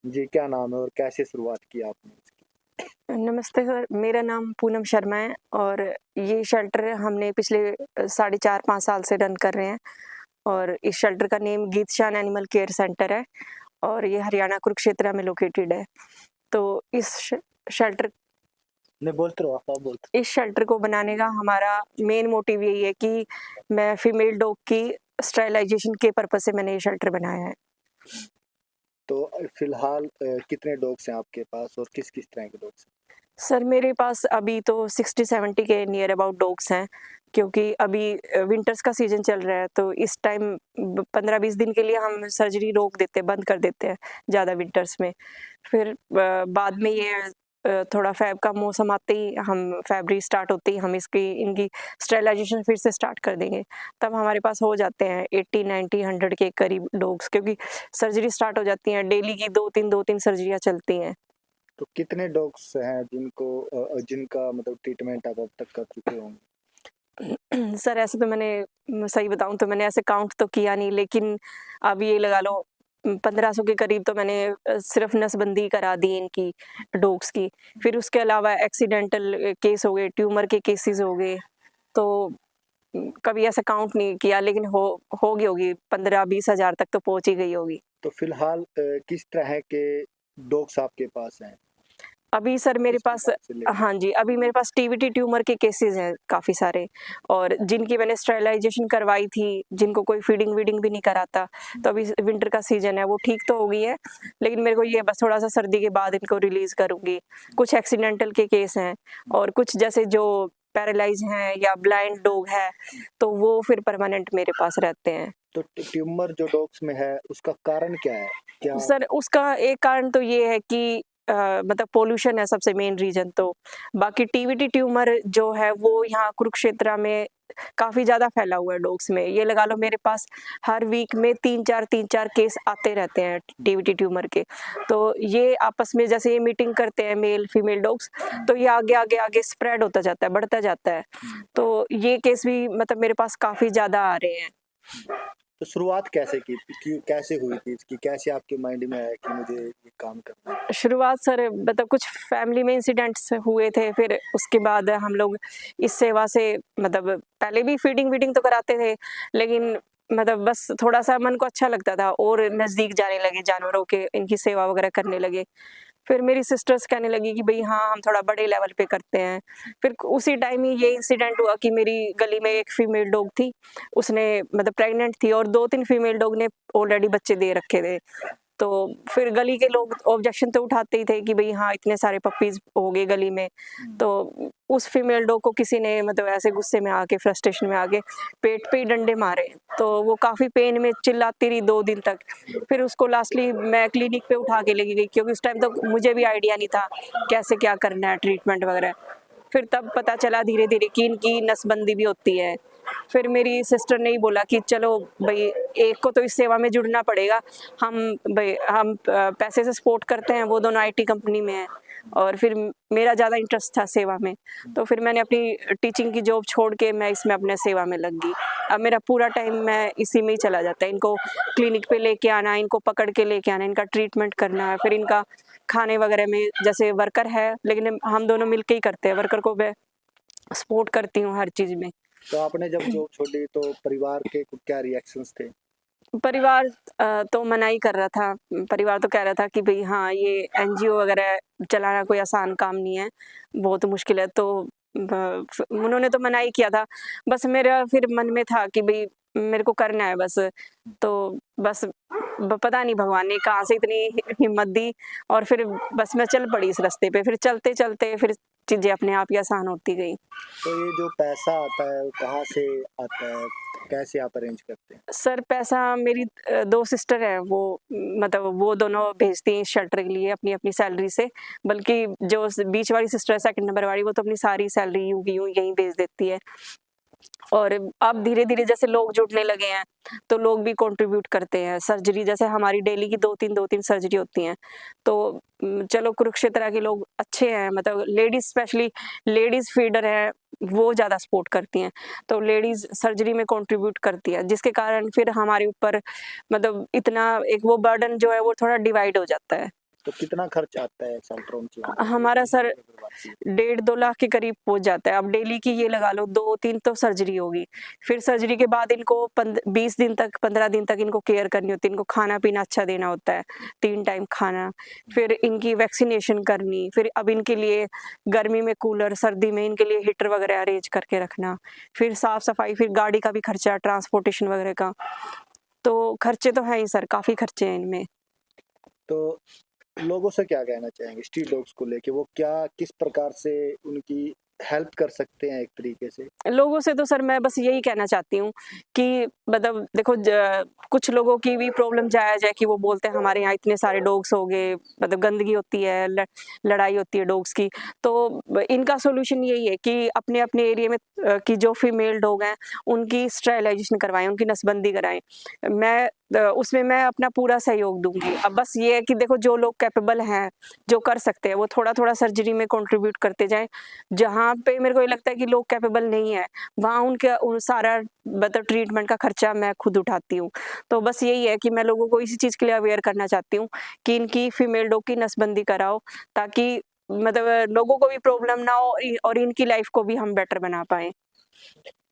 जी, क्या नाम है और कैसे शुरुआत की आपने इसकी? नमस्ते सर, मेरा नाम पूनम शर्मा है और ये शेल्टर हमने पिछले साढ़े 4-5 साल से रन कर रहे हैं और इस शेल्टर का नेम गीतशान एनिमल केयर सेंटर है और ये हरियाणा कुरुक्षेत्र में लोकेटेड है। तो शेल्टर नहीं, बोलते रहो आप बोलते इस शेल्टर को बनाने का हमारा मेन मोटिव यही है कि मैं फीमेल डॉग की स्टरलाइज़ेशन के पर्पज़ से मैंने ये शेल्टर बनाया है। तो फिलहाल कितने डॉग्स हैं आपके पास और किस-किस तरह के डॉग्स हैं? सर मेरे पास अभी तो 60-70 के नियर अबाउट डॉग्स हैं, क्योंकि अभी विंटर्स का सीज़न चल रहा है, तो इस टाइम ब 15-20 दिन के लिए हम सर्जरी रोक देते हैं, बंद कर देते हैं, ज़्यादा विंटर्स में। फिर बाद में ये थोड़ा फ़ेब का मौसम आते ही हम फ़ेब्रुअरी स्टार्ट होते ही हम इनकी स्टरलाइज़ेशन फिर से स्टार्ट कर देंगे। तब हमारे पास हो जाते हैं 80, 90, 100 के करीब डॉग्स, क्योंकि सर्जरी स्टार्ट हो जाती हैं, डेली की 2-3 सर्जरियाँ चलती हैं। तो कितने डॉग्स हैं जिनका मतलब ट्रीटमेंट आप अब तक कर चुके होंगे? सर ऐसे तो मैंने सही बताऊँ तो मैंने ऐसे काउंट तो किया नहीं, लेकिन अब ये लगा लो 1500 के करीब तो मैंने सिर्फ़ नसबंदी करा दी इनकी डॉग्स की। फिर उसके अलावा एक्सीडेंटल केस हो गए, ट्यूमर के केसेज़ हो गए, तो कभी ऐसा काउंट नहीं किया, लेकिन हो गई होगी 15-20 हज़ार तक तो पहुँच ही गई होगी। तो फिलहाल किस तरह के डॉग्स आपके पास हैं? अभी सर मेरे किस पास प्रकार से लेके हाँ जी, अभी मेरे पास टीवीटी ट्यूमर के केसेज़ हैं काफ़ी सारे और जिनकी मैंने स्टरलाइज़ेशन करवाई थी, जिनको कोई फ़ीडिंग-वीडिंग भी नहीं कराता, तो अभी विंटर का सीज़न है, वो ठीक तो हो गई है, लेकिन मेरे को ये बस थोड़ा-सा सर्दी के बाद इनको रिलीज़ करूँगी। कुछ एक्सीडेंटल के केस हैं और कुछ जैसे जो पैरालाइज़ हैं या ब्लाइंड डॉग है, तो वो फिर परमानेंट मेरे पास रहते हैं। तो ट्यूमर जो डॉग्स में है उसका कारण क्या है? क्या सर उसका एक कारण तो ये है कि मतलब पॉल्यूशन है सबसे मेन रीज़न तो। बाकी टीवीटी ट्यूमर जो है वो यहाँ कुरुक्षेत्र में काफ़ी ज़्यादा फैला हुआ है डॉग्स में। ये लगा लो मेरे पास हर वीक में 3-4 केस आते रहते हैं टीवीटी ट्यूमर के। तो ये आपस में जैसे ये मीटिंग करते हैं मेल फीमेल डॉग्स, तो ये आगे स्प्रेड होता जाता है, बढ़ता जाता है। तो ये केस भी मतलब मेरे पास काफ़ी ज़्यादा आ रहे हैं। तो शुरुआत कैसे की थी? कैसे हुई थी इसकी? कैसे आपके माइंड में आया कि मुझे ये काम करना है? शुरुआत सर मतलब कुछ फैमिली में इंसिडेंट्स हुए थे, फिर उसके बाद हम लोग इस सेवा से मतलब पहले भी फीडिंग-वीडिंग तो कराते थे, लेकिन मतलब बस थोड़ा-सा मन को अच्छा लगता था और नज़दीक जाने लगे जानवरों के, इनकी सेवा वगैरह करने लगे। फिर मेरी सिस्टर्स कहने लगी कि भई हाँ, हम थोड़ा बड़े लेवल पे करते हैं। फिर उसी टाइम ही ये इंसिडेंट हुआ कि मेरी गली में एक फीमेल डॉग थी, उसने मतलब प्रेग्नेंट थी और 2-3 फीमेल डॉग ने ऑलरेडी बच्चे दे रखे थे। तो फिर गली के लोग ऑब्जेक्शन तो उठाते ही थे कि भई हाँ, इतने सारे पपीज़ हो गए गली में। तो उस फीमेल डॉग को किसी ने मतलब ऐसे गुस्से में आके, फ्रस्ट्रेशन में आके पेट पे ही डंडे मारे। तो वो काफ़ी पेन में चिल्लाती रही 2 दिन तक। फिर उसको लास्टली मैं क्लिनिक पे उठा के लेके गई, क्योंकि उस टाइम तो मुझे भी आइडिया नहीं था, कैसे क्या करना है ट्रीटमेंट वगैरह। फिर तब पता चला धीरे-धीरे कि इनकी नसबंदी भी होती है। फिर मेरी सिस्टर ने ही बोला कि चलो भई एक को तो इस सेवा में जुड़ना पड़ेगा। हम पैसे से सपोर्ट करते हैं, वो दोनों आईटी कंपनी में हैं और फिर मेरा ज़्यादा इंटरेस्ट था सेवा में। तो फिर मैंने अपनी टीचिंग की जॉब छोड़ के मैं इसमें अपने सेवा में लग गई। अब मेरा पूरा टाइम मैं इसी में ही चला जाता है। इनको क्लिनिक पे लेके आना, इनको पकड़ के लेके आना, इनका ट्रीटमेंट करना है, फिर इनका खाने वगैरह में जैसे वर्कर है, लेकिन हम दोनों मिलके ही करते हैं। वर्कर को मैं सपोर्ट करती हूँ हर चीज़ में। तो आपने जब जॉब छोड़ी तो परिवार के क्या रिएक्शंस थे? परिवार तो मना ही कर रहा था। परिवार तो कह रहा था कि भई हाँ, ये एनजीओ वगैरह चलाना कोई आसान काम नहीं है, बहुत मुश्किल है। तो उन्होंने तो मना ही किया था। बस मेरा फिर मन में था कि भई मेरे को करना है बस। तो बस पता नहीं भगवान ने कहाँ से इतनी हिम्मत दी और फिर बस मैं चल पड़ी इस रास्ते पे। फिर चलते-चलते फिर चीज़ें अपने आप ही आसान होती गई। तो ये जो पैसा आता है वो कहाँ से आता है? कैसे आप अरेंज करते हैं? सर पैसा मेरी 2 सिस्टर हैं, वो मतलब वो दोनों भेजती हैं इस शेल्टर के लिए अपनी-अपनी सैलरी से। बल्कि जो बीच वाली सिस्टर है, सेकंड नंबर वाली, वो तो अपनी सारी सैलरी यूँ की यूँ यहीं भेज देती है। और अब धीरे-धीरे जैसे लोग जुड़ने लगे हैं, तो लोग भी कंट्रीब्यूट करते हैं। सर्जरी जैसे हमारी डेली की 2-3 सर्जरी होती हैं, तो चलो कुरुक्षेत्र के लोग अच्छे हैं, मतलब लेडीज़ स्पेशली लेडीज़ फीडर हैं, वो ज़्यादा सपोर्ट करती हैं। तो लेडीज़ सर्जरी में कंट्रीब्यूट करती है, जिसके कारण फिर हमारे ऊपर मतलब इतना एक वो बर्डन जो है वो थोड़ा डिवाइड हो जाता है। तो कितना खर्च आता है सेल्ट्रोन चलाने पे? हमारा सर अगर बात की 1.5-2 लाख के करीब पहुंच जाता है। अब डेली की ये लगा लो 2-3 तो सर्जरी होगी, फिर सर्जरी के बाद इनको 20 दिन तक 15 दिन तक इनको केयर करनी होती है, इनको खाना पीना अच्छा देना होता है, 3 टाइम खाना, फिर इनकी वैक्सीनेशन करनी, फिर अब इनके लिए गर्मी में कूलर, सर्दी में इनके लिए हीटर वगैरह अरेंज करके रखना, फिर साफ सफाई, फिर गाड़ी का भी खर्चा, ट्रांसपोर्टेशन वगैरह का, तो खर्चे तो हैं ही सर, काफी खर्चे हैं इनमें। तो लोगों से क्या कहना चाहेंगे स्ट्रीट डॉग्स को लेके, वो क्या किस प्रकार से उनकी हेल्प कर सकते हैं एक तरीके से? लोगों से तो सर मैं बस यही कहना चाहती हूँ कि मतलब देखो कुछ लोगों की भी प्रॉब्लम जायज़ है कि वो बोलते हैं हमारे यहाँ इतने सारे डॉग्स हो गए, मतलब गंदगी होती है, लड़ाई होती है डॉग्स की, तो इनका सॉल्यूशन यही है कि अपने अपने एरिया में की जो फीमेल डॉग हैं उनकी स्टरलाइजेशन करवाएं, उनकी नसबंदी कराएं। उसमें मैं अपना पूरा सहयोग दूंगी। अब बस ये है कि देखो जो लोग कैपेबल हैं, जो कर सकते हैं, वो थोड़ा थोड़ा सर्जरी में कंट्रीब्यूट करते जाएं। जहाँ पे मेरे को ये लगता है कि लोग कैपेबल नहीं है, वहाँ उन सारा मतलब ट्रीटमेंट का खर्चा मैं खुद उठाती हूँ। तो बस यही है कि मैं लोगों को इसी चीज़ के लिए अवेयर करना चाहती हूँ कि इनकी फीमेल डॉग की नसबंदी कराओ, ताकि मतलब लोगों को भी प्रॉब्लम ना हो और इनकी लाइफ को भी हम बेटर बना पाएँ।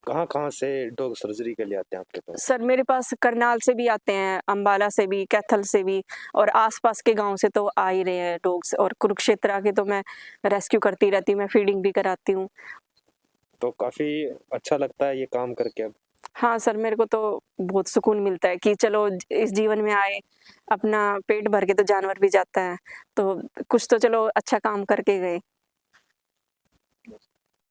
कहाँ-कहाँ से डॉग सर्जरी के लिए आते हैं आपके पास? सर मेरे पास करनाल से भी आते हैं, अम्बाला से भी, कैथल से भी, और आस-पास के गाँव से तो आ ही रहे हैं डॉग्स, और कुरुक्षेत्र आके तो मैं रेस्क्यू करती रहती हूँ, मैं फीडिंग भी कराती हूँ। तो काफ़ी अच्छा लगता है ये काम करके अब। हाँ सर, मेरे को तो बहुत सुकून मिलता है कि चलो इस जीवन में आए, अपना पेट भर के तो जानवर भी जाता है, तो कुछ तो चलो अच्छा काम करके गए।